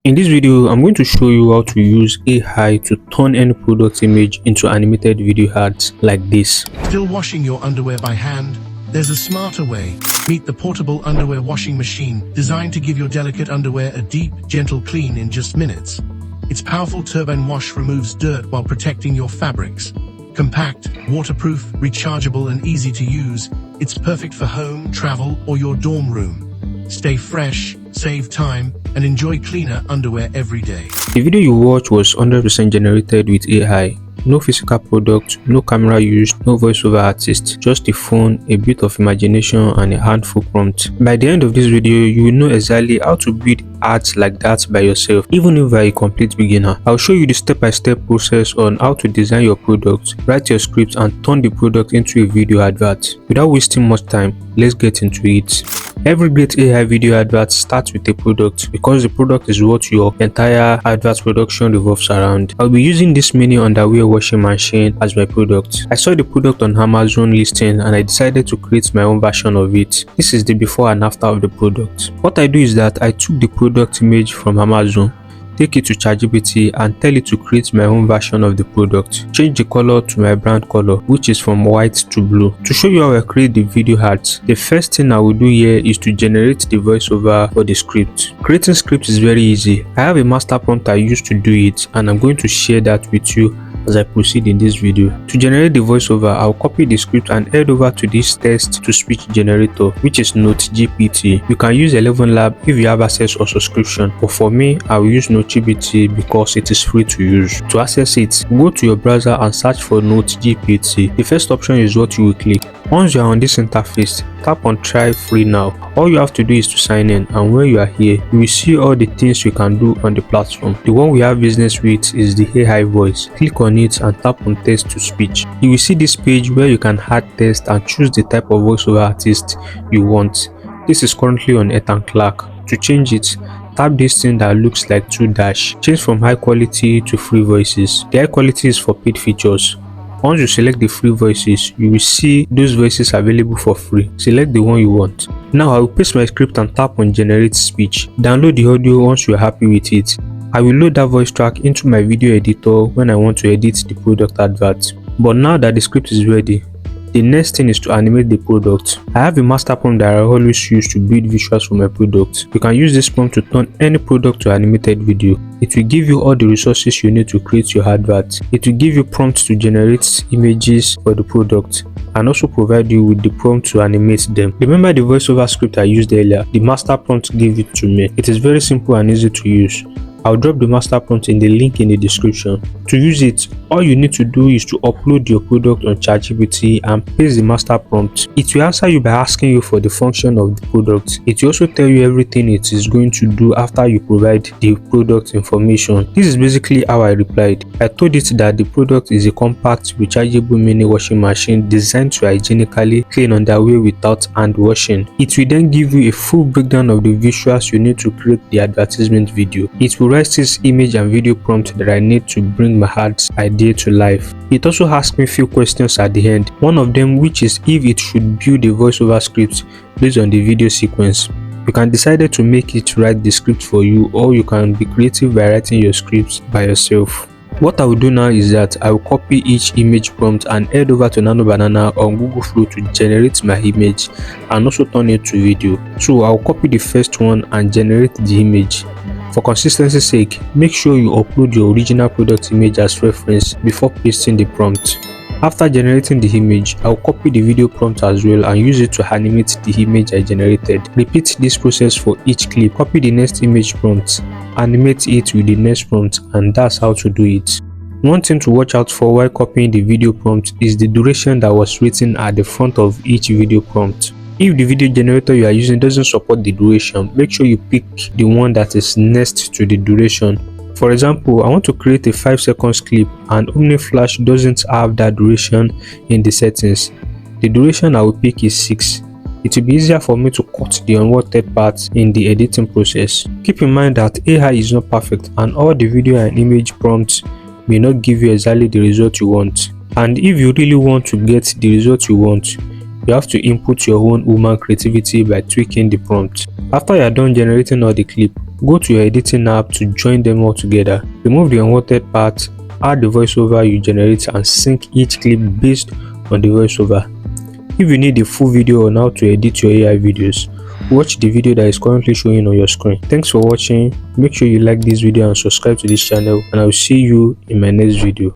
In this video, I'm going to show you how to use AI to turn any product image into animated video ads like this. Still washing your underwear by hand? There's a smarter way. Meet the portable underwear washing machine, designed to give your delicate underwear a deep, gentle clean in just minutes. Its powerful turbine wash removes dirt while protecting your fabrics. Compact, waterproof, rechargeable, and easy to use, it's perfect for home, travel, or your dorm room. Stay fresh, save time, and enjoy cleaner underwear every day. The video you watch was 100% generated with AI. No physical product, no camera used, no voiceover artist, just a phone, a bit of imagination, and a handful prompt. By the end of this video, you will know exactly how to build ads like that by yourself, even if you are a complete beginner. I'll show you the step-by-step process on how to design your product, write your script, and turn the product into a video advert. Without wasting much time, let's get into it. Every great AI video advert starts with a product because the product is what your entire advert production revolves around. I'll be using this mini underwear washing machine as my product. I saw the product on Amazon listing and I decided to create my own version of it. This is the before and after of the product. What I do is that I took the product image from Amazon, take it to ChatGPT and tell it to create my own version of the product. Change the color to my brand color, which is from white to blue. To show you how I create the video ads, the first thing I will do here is to generate the voiceover for the script. Creating scripts is very easy. I have a master prompt I use to do it and I'm going to share that with you as I proceed in this video. To generate the voiceover, I'll copy the script and head over to this text-to-speech generator, which is NoteGPT. You can use 11 Lab if you have access or subscription, but for me, I will use NoteGPT because it is free to use. To access it, go to your browser and search for NoteGPT. The first option is what you will click. Once you are on this interface, tap on Try Free Now. All you have to do is to sign in, and when you are here, you will see all the things you can do on the platform. The one we have business with is the AI Voice. Click on it and tap on Text to Speech. You will see this page where you can add text and choose the type of voiceover artist you want. This is currently on Ethan Clark. To change it, tap this thing that looks like 2 dash. Change from high quality to free voices. The high quality is for paid features. Once you select the free voices, you will see those voices available for free. Select the one you want. Now I will paste my script and tap on Generate Speech. Download the audio once you are happy with it. I will load that voice track into my video editor when I want to edit the product advert. But now that the script is ready, the next thing is to animate the product. I have a master prompt that I always use to build visuals for my product. You can use this prompt to turn any product to animated video. It will give you all the resources you need to create your advert. It will give you prompts to generate images for the product and also provide you with the prompt to animate them. Remember the voiceover script I used earlier? The master prompt gave it to me. It is very simple and easy to use. I'll drop the master prompt in the link in the description. To use it, all you need to do is to upload your product on ChatGPT and paste the master prompt. It will answer you by asking you for the function of the product. It will also tell you everything it is going to do after you provide the product information. This is basically how I replied. I told it that the product is a compact, rechargeable mini washing machine designed to hygienically clean underwear without hand washing. It will then give you a full breakdown of the visuals you need to create the advertisement video. It will write this image and video prompt that I need to bring my ads idea to life. It also asked me a few questions at the end, one of them which is if it should build a voiceover script based on the video sequence. You can decide to make it write the script for you, or you can be creative by writing your scripts by yourself. What I will do now is that I will copy each image prompt and head over to Nano on Google Flow to generate my image and also turn it to video. So I will copy the first one and generate the image. For consistency's sake, make sure you upload your original product image as reference before pasting the prompt. After generating the image, I'll copy the video prompt as well and use it to animate the image I generated. Repeat this process for each clip. Copy the next image prompt, animate it with the next prompt, and that's how to do it. One thing to watch out for while copying the video prompt is the duration that was written at the front of each video prompt. If the video generator you are using doesn't support the duration, make sure you pick the one that is next to the duration. For example, I want to create a 5 seconds clip and Omni Flash doesn't have that duration in the settings. The duration I will pick is 6. It will be easier for me to cut the unwanted parts in the editing process. Keep in mind that AI is not perfect and all the video and image prompts may not give you exactly the result you want. And if you really want to get the result you want, you have to input your own human creativity by tweaking the prompt. After you are done generating all the clip, Go to your editing app to join them all together. Remove the unwanted part, add the voiceover you generate and sync each clip based on the voiceover. If you need a full video on how to edit your AI videos, watch the video that is currently showing on your screen. Thanks for watching. Make sure you like this video and subscribe to this channel, and I will see you in my next video.